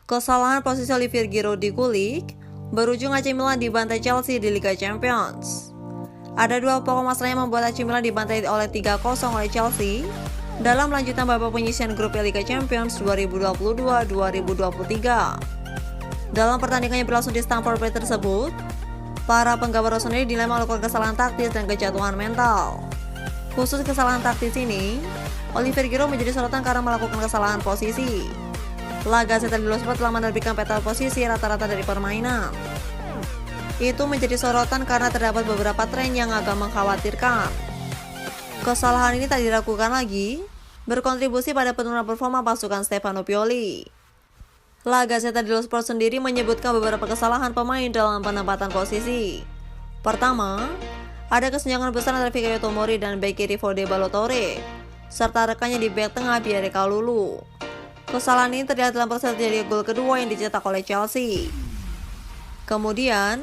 Kesalahan posisi Olivier Giroud dikulik, berujung AC Milan dibantai Chelsea di Liga Champions. Ada dua pokok masalah yang membuat AC Milan dibantai oleh 3-0 oleh Chelsea dalam lanjutan babak penyisihan grup Liga Champions 2022-2023. Dalam pertandingan yang berlangsung di Stamford Bridge tersebut, para penggambar Rossoneri dinilai melakukan kesalahan taktis dan kejatuhan mental. Khusus kesalahan taktis ini, Olivier Giroud menjadi sorotan karena melakukan kesalahan posisi. La Gazzetta dello Sport telah menerbitkan peta posisi rata-rata dari permainan. Itu menjadi sorotan karena terdapat beberapa tren yang agak mengkhawatirkan. Kesalahan ini tak diragukan lagi, berkontribusi pada penurunan performa pasukan Stefano Pioli. La Gazzetta dello Sport sendiri menyebutkan beberapa kesalahan pemain dalam penempatan posisi. Pertama, ada kesenjangan besar antara Fikayo Tomori dan bek kiri Fode Ballo-Touré, serta rekannya di bek tengah Pierre Kalulu. Kesalahan ini terlihat dalam proses terjadi gol kedua yang dicetak oleh Chelsea. Kemudian,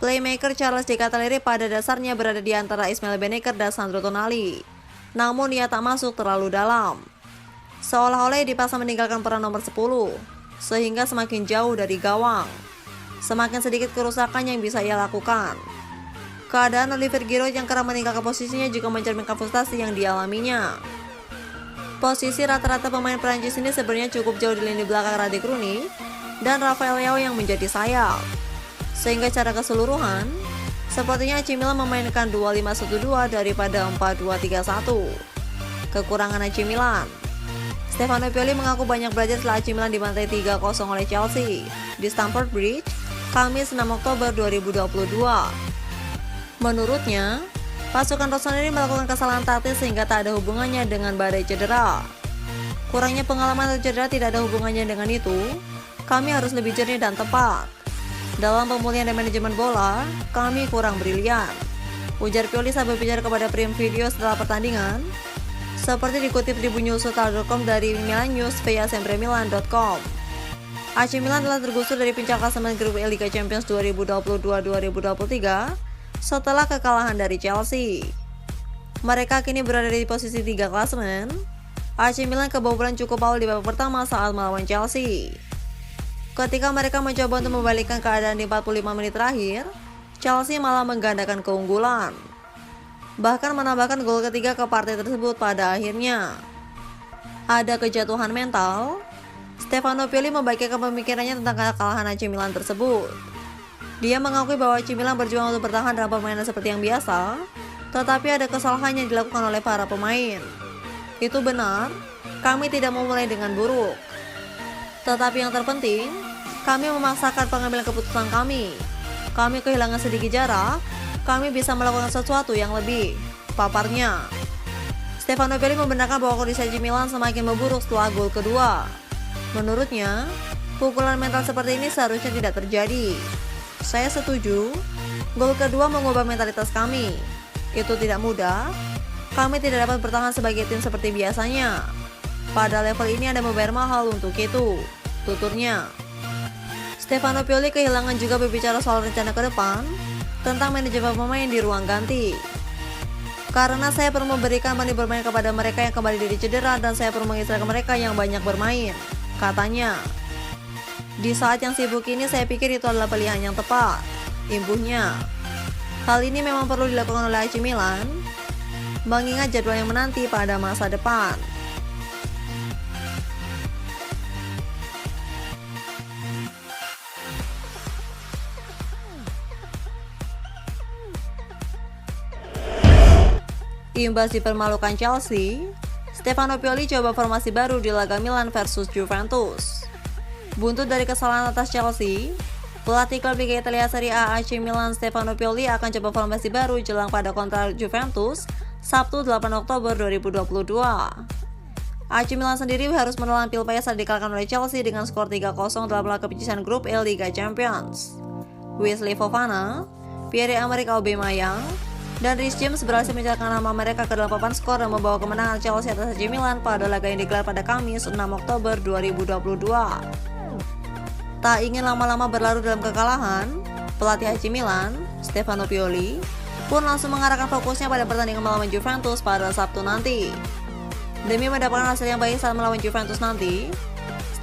playmaker Charles De Ketelaere pada dasarnya berada di antara Ismail Benacer dan Sandro Tonali. Namun ia tak masuk terlalu dalam. Seolah-olah dipaksa meninggalkan peran nomor 10, sehingga semakin jauh dari gawang. Semakin sedikit kerusakan yang bisa ia lakukan. Keadaan Olivier Giroud yang kerap meninggalkan posisinya juga mencerminkan frustasi yang dialaminya. Posisi rata-rata pemain Prancis ini sebenarnya cukup jauh di lini belakang Radic Rooney dan Rafael Leao yang menjadi sayap. Sehingga secara keseluruhan, sepertinya AC Milan memainkan 2-5-1-2 daripada 4-2-3-1. Kekurangan AC Milan. Stefano Pioli mengaku banyak belajar setelah AC Milan dibantai 3-0 oleh Chelsea di Stamford Bridge, Kamis 6 Oktober 2022. Menurutnya, pasukan Rossoneri melakukan kesalahan taktis sehingga tak ada hubungannya dengan badai cedera. Kurangnya pengalaman atau cedera tidak ada hubungannya dengan itu. Kami harus lebih jernih dan tepat. Dalam pemulihan dan manajemen bola, kami kurang brilian, ujar Pioli saat berbicara kepada Prime Video setelah pertandingan. Seperti dikutip di bunyusutal.com dari Milan News via sempremilan.com. AC Milan telah tergusur dari puncak klasemen grup Liga Champions 2022-2023 setelah kekalahan dari Chelsea. Mereka kini berada di posisi 3 klasemen. AC Milan kebobolan cukup awal di babak pertama saat melawan Chelsea. Ketika mereka mencoba untuk membalikkan keadaan di 45 menit terakhir, Chelsea malah menggandakan keunggulan. Bahkan menambahkan gol ketiga ke partai tersebut pada akhirnya. Ada kejatuhan mental. Stefano Pioli membagikan pemikirannya tentang kekalahan AC Milan tersebut. Dia mengakui bahwa AC Milan berjuang untuk bertahan dalam permainan seperti yang biasa, tetapi ada kesalahan yang dilakukan oleh para pemain. Itu benar, kami tidak memulai dengan buruk. Tetapi yang terpenting, kami memaksakan pengambilan keputusan kami. Kami kehilangan sedikit jarak, kami bisa melakukan sesuatu yang lebih, paparnya. Stefano Pioli membenarkan bahwa kondisi AC Milan semakin memburuk setelah gol kedua. Menurutnya, pukulan mental seperti ini seharusnya tidak terjadi. Saya setuju, gol kedua mengubah mentalitas kami. Itu tidak mudah. Kami tidak dapat bertahan sebagai tim seperti biasanya. Pada level ini Anda membayar mahal untuk itu, tuturnya. Stefano Pioli kehilangan juga berbicara soal rencana ke depan tentang manajemen pemain di ruang ganti. Karena saya perlu memberikan menit bermain kepada mereka yang kembali dari cedera dan saya perlu mengistirahatkan mereka yang banyak bermain, katanya. Di saat yang sibuk ini saya pikir itu adalah pilihan yang tepat, imbuhnya. Hal ini memang perlu dilakukan oleh AC Milan, mengingat jadwal yang menanti pada masa depan. Imbas dipermalukan Chelsea, Stefano Pioli coba formasi baru di laga Milan versus Juventus. Buntut dari kesalahan atas Chelsea, pelatih klub Liga Italia Serie A AC Milan Stefano Pioli akan coba formasi baru jelang pada kontra Juventus Sabtu 8 Oktober 2022. AC Milan sendiri harus menelan Pilpaya saat dikalahkan oleh Chelsea dengan skor 3-0 dalam laga penyisihan grup Liga Champions. Wesley Fofana, Pierre-Emerick Aubameyang, dan Reece James berhasil mencetakkan nama mereka ke dalam papan skor dan membawa kemenangan Chelsea atas AC Milan pada laga yang digelar pada Kamis 6 Oktober 2022. Tak ingin lama-lama berlarut dalam kekalahan, pelatih AC Milan, Stefano Pioli, pun langsung mengarahkan fokusnya pada pertandingan melawan Juventus pada Sabtu nanti. Demi mendapatkan hasil yang baik saat melawan Juventus nanti,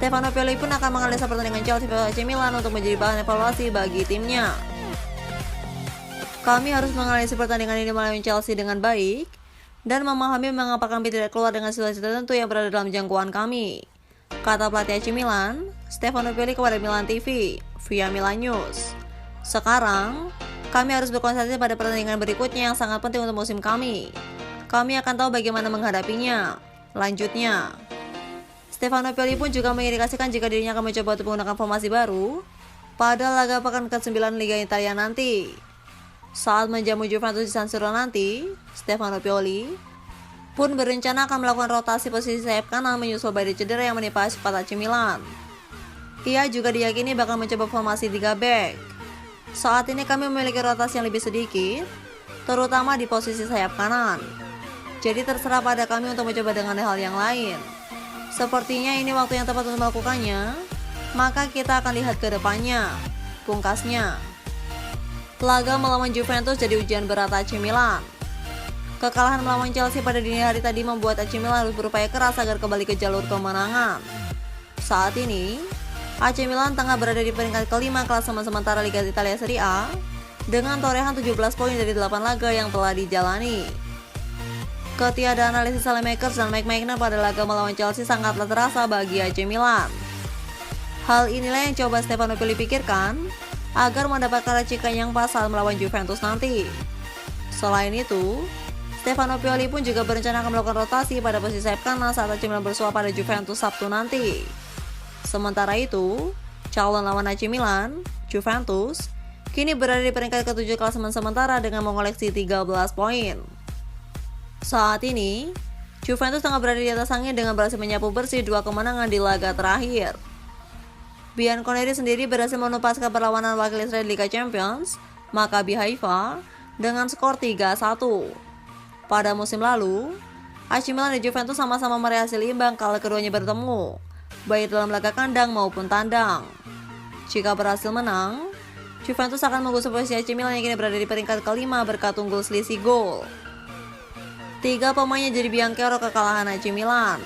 Stefano Pioli pun akan menganalisa pertandingan Chelsea vs AC Milan untuk menjadi bahan evaluasi bagi timnya. Kami harus menganalisis pertandingan ini melawan Chelsea dengan baik dan memahami mengapa kami tidak keluar dengan situasi tertentu yang berada dalam jangkauan kami, kata pelatih AC Milan, Stefano Pioli kepada Milan TV via Milan News. Sekarang, kami harus berkonsentrasi pada pertandingan berikutnya yang sangat penting untuk musim kami. Kami akan tahu bagaimana menghadapinya. Lanjutnya, Stefano Pioli pun juga mengindikasikan jika dirinya akan mencoba untuk menggunakan formasi baru pada laga pekan ke-9 Liga Italia nanti. Saat menjamu Juventus di San Siro nanti, Stefano Pioli pun berencana akan melakukan rotasi posisi sayap kanan menyusul badai cedera yang menimpa skuad AC Milan. Ia juga diyakini bakal mencoba formasi 3 back. Saat ini kami memiliki rotasi yang lebih sedikit, terutama di posisi sayap kanan. Jadi terserah pada kami untuk mencoba dengan hal yang lain. Sepertinya ini waktu yang tepat untuk melakukannya, maka kita akan lihat ke depannya, pungkasnya. Laga melawan Juventus jadi ujian berat AC Milan. Kekalahan melawan Chelsea pada dini hari tadi membuat AC Milan harus berupaya keras agar kembali ke jalur kemenangan. Saat ini, AC Milan tengah berada di peringkat kelima klasemen sementara Liga Italia Serie A dengan torehan 17 poin dari 8 laga yang telah dijalani. Ketiadaan analisis Saelemaekers dan Mike Maignan pada laga melawan Chelsea sangatlah terasa bagi AC Milan. Hal inilah yang coba Stefano Pioli pikirkan agar mendapatkan racikan yang pas saat melawan Juventus nanti. Selain itu, Stefano Pioli pun juga berencana akan melakukan rotasi pada posisi sayap kanan saat AC Milan bersuara pada Juventus Sabtu nanti. Sementara itu, calon lawan AC Milan, Juventus, kini berada di peringkat ke-7 klasemen sementara dengan mengoleksi 13 poin. Saat ini, Juventus tengah berada di atas angin dengan berhasil menyapu bersih 2 kemenangan di laga terakhir. Bianconeri sendiri berhasil menupaskan perlawanan wakil Israel Liga Champions, Maccabi Haifa, dengan skor 3-1. Pada musim lalu, AC Milan dan Juventus sama-sama meraih hasil imbang kala keduanya bertemu, baik dalam laga kandang maupun tandang. Jika berhasil menang, Juventus akan menggusur posisi AC Milan yang kini berada di peringkat kelima berkat unggul selisih gol. 3 pemainnya jadi bianchero kekalahan AC Milan.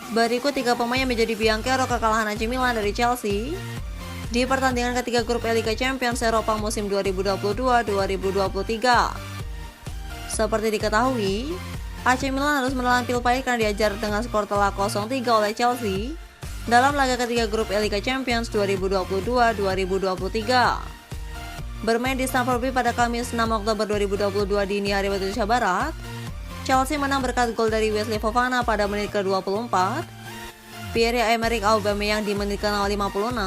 Berikut 3 pemain yang menjadi bianchero kekalahan AC Milan dari Chelsea di pertandingan ketiga grup Liga Champions Eropa musim 2022-2023. Seperti diketahui, AC Milan harus menelan pil pahit karena diajar dengan skor telak 0-3 oleh Chelsea dalam laga ketiga grup Liga Champions 2022-2023. Bermain di Stamford Bridge pada Kamis 6 Oktober 2022 dini hari waktu Indonesia Barat, Chelsea menang berkat gol dari Wesley Fofana pada menit ke-24, Pierre-Emerick Aubameyang di menit ke-56,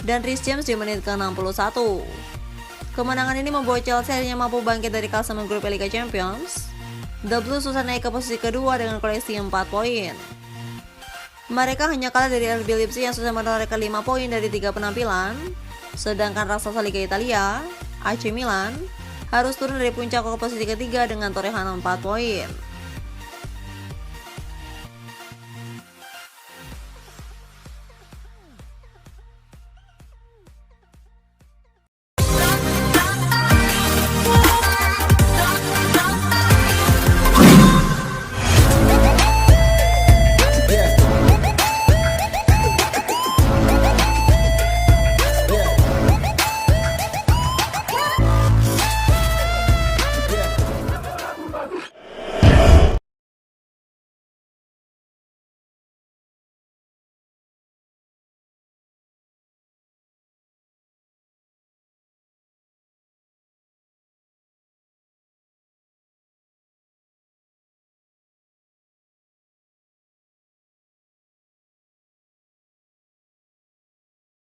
dan Reece James di menit ke-61. Kemenangan ini membuat Chelsea akhirnya mampu bangkit dari klasemen grup Liga Champions. The Blues susah naik ke posisi kedua dengan koleksi 4 poin. Mereka hanya kalah dari RB Leipzig yang susah menorehkan 5 poin dari 3 penampilan, sedangkan raksasa Liga Italia, AC Milan, harus turun dari puncak ke posisi ketiga dengan torehan 4 poin.